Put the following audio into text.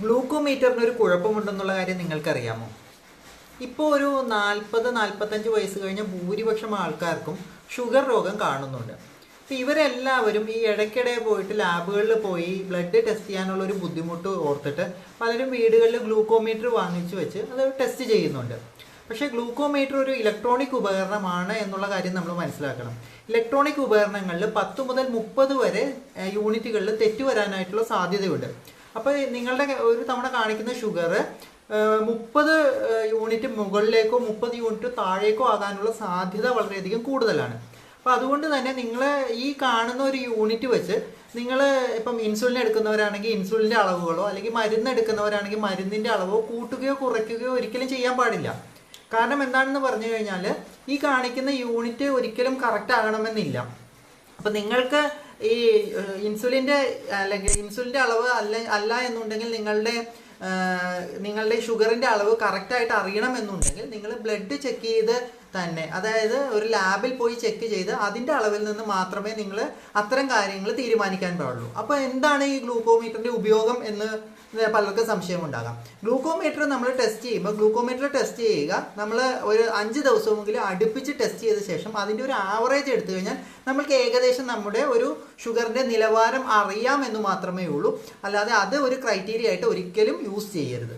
ഗ്ലൂക്കോമീറ്ററിന് ഒരു കുഴപ്പമുണ്ടെന്നുള്ള കാര്യം നിങ്ങൾക്കറിയാമോ? ഇപ്പോൾ ഒരു 40-45 വയസ്സ് കഴിഞ്ഞ ഭൂരിപക്ഷം ആൾക്കാർക്കും ഷുഗർ രോഗം കാണുന്നുണ്ട്. അപ്പോൾ ഇവരെല്ലാവരും ഈ ഇടയ്ക്കിടെ പോയിട്ട് ലാബുകളിൽ പോയി ബ്ലഡ് ടെസ്റ്റ് ചെയ്യാനുള്ള ഒരു ബുദ്ധിമുട്ട് ഓർത്തിട്ട് പലരും വീടുകളിൽ ഗ്ലൂക്കോമീറ്റർ വാങ്ങിച്ചു വെച്ച് അത് ടെസ്റ്റ് ചെയ്യുന്നുണ്ട്. പക്ഷേ ഗ്ലൂക്കോമീറ്റർ ഒരു ഇലക്ട്രോണിക് ഉപകരണമാണ് എന്നുള്ള കാര്യം നമ്മൾ മനസ്സിലാക്കണം. ഇലക്ട്രോണിക് ഉപകരണങ്ങളിൽ 10 മുതൽ 30 വരെ യൂണിറ്റുകളിൽ തെറ്റ് വരാനായിട്ടുള്ള സാധ്യതയുണ്ട്. അപ്പോൾ നിങ്ങളുടെ ഒരു തവണ കാണിക്കുന്ന ഷുഗർ 30 യൂണിറ്റ് മുകളിലേക്കോ 30 യൂണിറ്റ് താഴേക്കോ ആകാനുള്ള സാധ്യത വളരെയധികം കൂടുതലാണ്. അപ്പോൾ അതുകൊണ്ട് തന്നെ നിങ്ങൾ ഈ കാണുന്ന ഒരു യൂണിറ്റ് വെച്ച് നിങ്ങൾ ഇപ്പം ഇൻസുലിൻ എടുക്കുന്നവരാണെങ്കിൽ ഇൻസുലിൻ്റെ അളവുകളോ അല്ലെങ്കിൽ മരുന്ന് എടുക്കുന്നവരാണെങ്കിൽ മരുന്നിൻ്റെ അളവോ കൂട്ടുകയോ കുറയ്ക്കുകയോ ഒരിക്കലും ചെയ്യാൻ പാടില്ല. കാരണം എന്താണെന്ന് പറഞ്ഞു കഴിഞ്ഞാൽ ഈ കാണിക്കുന്ന യൂണിറ്റ് ഒരിക്കലും കറക്റ്റ് ആകണമെന്നില്ല. അപ്പം നിങ്ങൾക്ക് ഈ ഇൻസുലിൻ്റെ അല്ലെങ്കിൽ ഇൻസുലിൻ്റെ അളവ് അല്ല എന്നുണ്ടെങ്കിൽ നിങ്ങളുടെ ഷുഗറിൻ്റെ അളവ് കറക്റ്റായിട്ട് അറിയണമെന്നുണ്ടെങ്കിൽ നിങ്ങൾ ബ്ലഡ് ചെക്ക് ചെയ്ത് തന്നെ, അതായത് ഒരു ലാബിൽ പോയി ചെക്ക് ചെയ്ത് അതിൻ്റെ അളവിൽ നിന്ന് മാത്രമേ നിങ്ങൾ അത്തരം കാര്യങ്ങൾ തീരുമാനിക്കാൻ പാടുള്ളൂ. അപ്പോൾ എന്താണ് ഈ ഗ്ലൂക്കോമീറ്ററിൻ്റെ ഉപയോഗം എന്ന് പലർക്കും സംശയമുണ്ടാകാം. ഗ്ലൂക്കോമീറ്റർ നമ്മൾ ടെസ്റ്റ് ചെയ്യുമ്പോൾ ഗ്ലൂക്കോമീറ്റർ ടെസ്റ്റ് ചെയ്യുക, നമ്മൾ ഒരു 5 ദിവസമെങ്കിലും അടുപ്പിച്ച് ടെസ്റ്റ് ചെയ്ത ശേഷം അതിൻ്റെ ഒരു ആവറേജ് എടുത്തു കഴിഞ്ഞാൽ നമ്മൾക്ക് ഏകദേശം നമ്മുടെ ഒരു ഷുഗറിൻ്റെ നിലവാരം അറിയാം എന്ന് മാത്രമേ ഉള്ളൂ. അല്ലാതെ അത് ഒരു ക്രൈറ്റീരിയ ആയിട്ട് ഒരിക്കലും യൂസ് ചെയ്യരുത്.